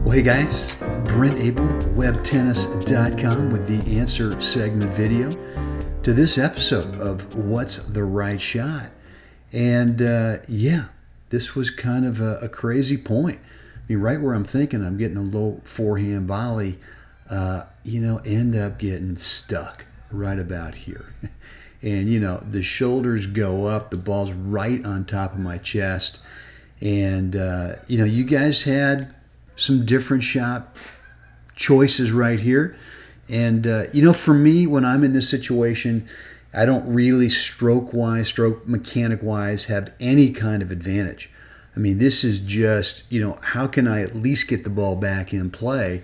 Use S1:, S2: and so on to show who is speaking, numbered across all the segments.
S1: Well, hey guys, Brent Abel, WebTennis.com with the answer segment video to this episode of What's the Right Shot? And this was kind of a crazy point. I mean, right where I'm thinking I'm getting a low forehand volley, end up getting stuck right about here. And, the shoulders go up, the ball's right on top of my chest. And, you guys had some different shot choices right here. And, for me, when I'm in this situation, I don't really stroke mechanic-wise have any kind of advantage. I mean, this is just, how can I at least get the ball back in play?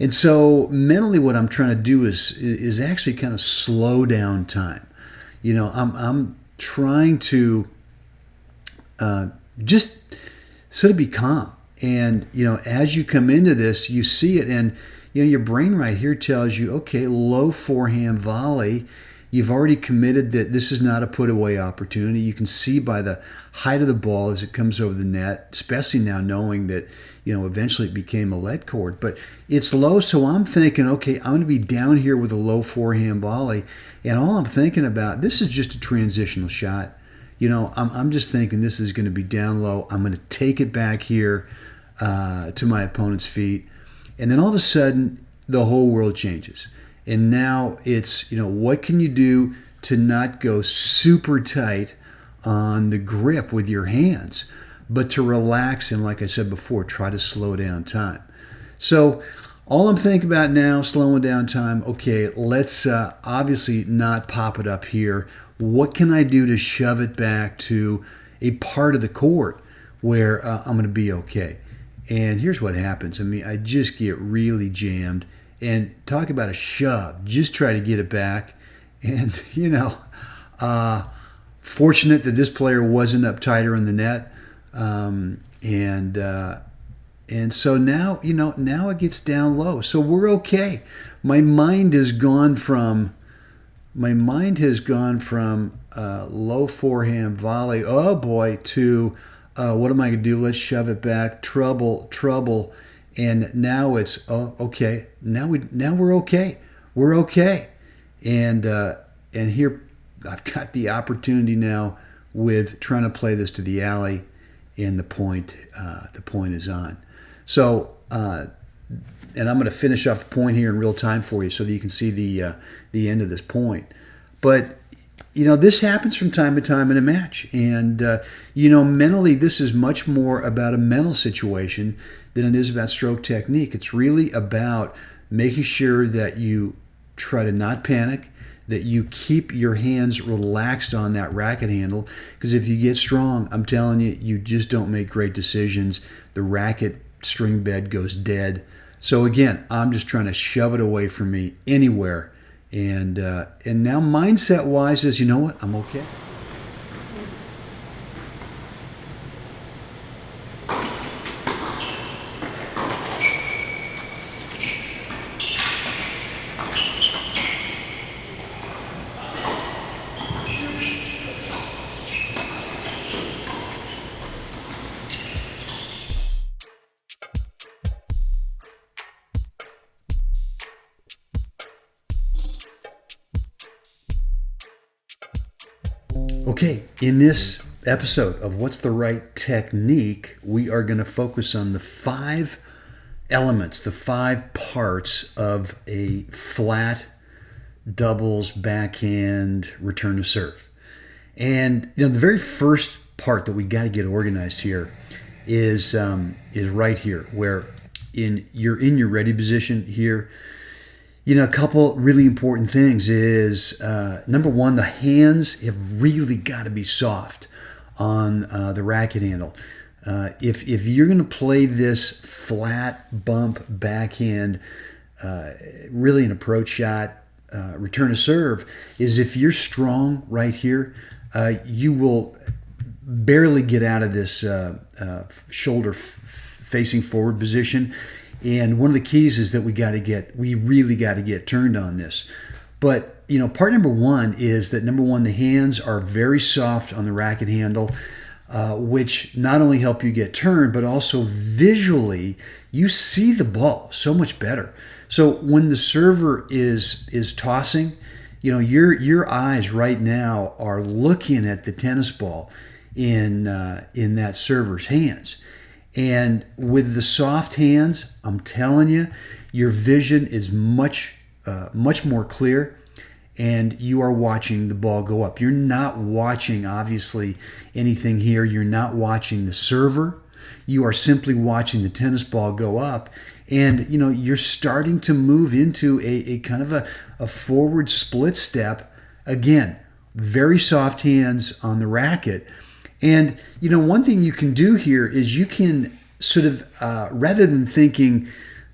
S1: And so mentally what I'm trying to do is actually kind of slow down time. I'm trying to just sort of be calm. And, as you come into this, you see it, and, your brain right here tells you, okay, low forehand volley. You've already committed that this is not a put-away opportunity. You can see by the height of the ball as it comes over the net, especially now knowing that, eventually it became a let cord. But it's low, so I'm thinking, okay, I'm going to be down here with a low forehand volley, and all I'm thinking about, this is just a transitional shot. I'm just thinking this is going to be down low. I'm going to take it back here to my opponent's feet. And then all of a sudden, the whole world changes. And now it's, what can you do to not go super tight on the grip with your hands, but to relax and, like I said before, try to slow down time. So all I'm thinking about now, slowing down time, okay, let's obviously not pop it up here. What can I do to shove it back to a part of the court where I'm going to be okay? And here's what happens. I mean, I just get really jammed. And talk about a shove. Just try to get it back. And, fortunate that this player wasn't up tighter in the net. And so now, now it gets down low. So we're okay. My mind has gone from low forehand volley, oh boy, to what am I going to do? Let's shove it back. Trouble. And now it's, oh, okay. Now we're okay. We're okay. And here I've got the opportunity now with trying to play this to the alley, and the point is on. So, and I'm going to finish off the point here in real time for you so that you can see the end of this point. But this happens from time to time in a match. And, mentally, this is much more about a mental situation than it is about stroke technique. It's really about making sure that you try to not panic, that you keep your hands relaxed on that racket handle. Because if you get strong, I'm telling you, you just don't make great decisions. The racket string bed goes dead. So again, I'm just trying to shove it away from me anywhere. And now mindset-wise is, you know what, I'm okay. Okay, in this episode of What's the Right Technique, we are going to focus on the 5 elements, the 5 parts of a flat doubles backhand return to serve. And the very first part that we got to get organized here is right here, where you're in your ready position here. A couple really important things is, number one, the hands have really got to be soft on the racket handle. If you're going to play this flat bump backhand, really an approach shot, return to serve, is if you're strong right here, you will barely get out of this shoulder facing forward position. And one of the keys is that we really got to get turned on this. But part number one is that number one, the hands are very soft on the racket handle, which not only help you get turned, but also visually you see the ball so much better. So when the server is tossing, your eyes right now are looking at the tennis ball in that server's hands. And with the soft hands, I'm telling you, your vision is much more clear, and you are watching the ball go up. You're not watching, obviously, anything here. You're not watching the server. You are simply watching the tennis ball go up. And, you're starting to move into a kind of a forward split step. Again, very soft hands on the racket. And, one thing you can do here is you can sort of, rather than thinking,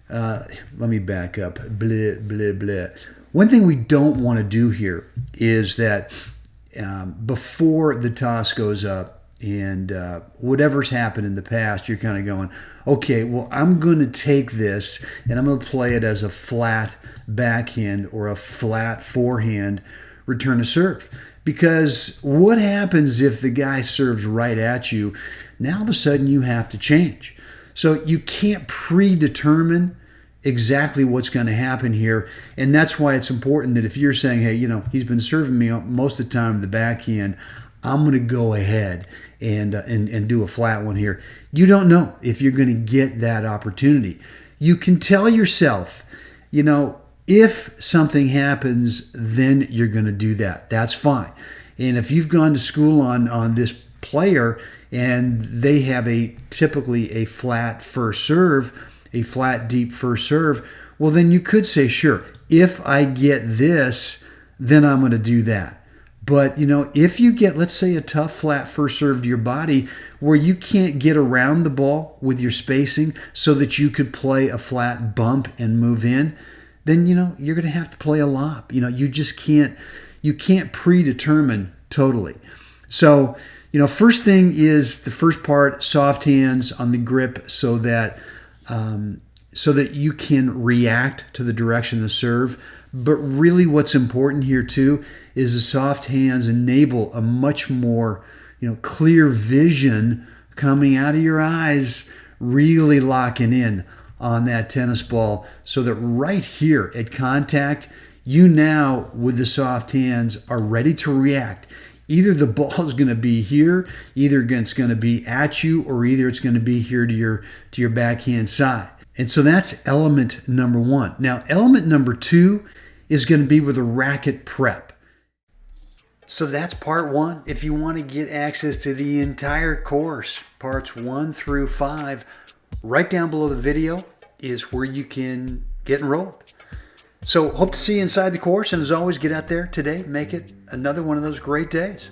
S1: let me back up, blah, blah, blah. One thing we don't want to do here is that before the toss goes up and whatever's happened in the past, you're kind of going, okay, well, I'm going to take this and I'm going to play it as a flat backhand or a flat forehand return to serve. Because what happens if the guy serves right at you? Now all of a sudden you have to change. So you can't predetermine exactly what's going to happen here. And that's why it's important that if you're saying, hey, he's been serving me most of the time the backhand, I'm going to go ahead and do a flat one here. You don't know if you're going to get that opportunity. You can tell yourself, if something happens, then you're going to do that. That's fine. And if you've gone to school on this player and they have typically a flat first serve, a flat deep first serve, well, then you could say, sure, if I get this, then I'm going to do that. But, if you get, let's say, a tough flat first serve to your body where you can't get around the ball with your spacing so that you could play a flat bump and move in, then, you're going to have to play a lob. You just can't predetermine totally. So, first thing is the first part, soft hands on the grip so that you can react to the direction of the serve. But really what's important here too is the soft hands enable a much more, clear vision coming out of your eyes, really locking in on that tennis ball so that right here at contact, you now with the soft hands are ready to react. Either the ball is going to be here, either it's going to be at you, or either it's going to be here to your backhand side. And so that's element number one. Now, element number two is going to be with a racket prep. So that's part one. If you want to get access to the entire course, parts 1 through 5, right down below the video is where you can get enrolled. So hope to see you inside the course. And as always, get out there today, make it another one of those great days.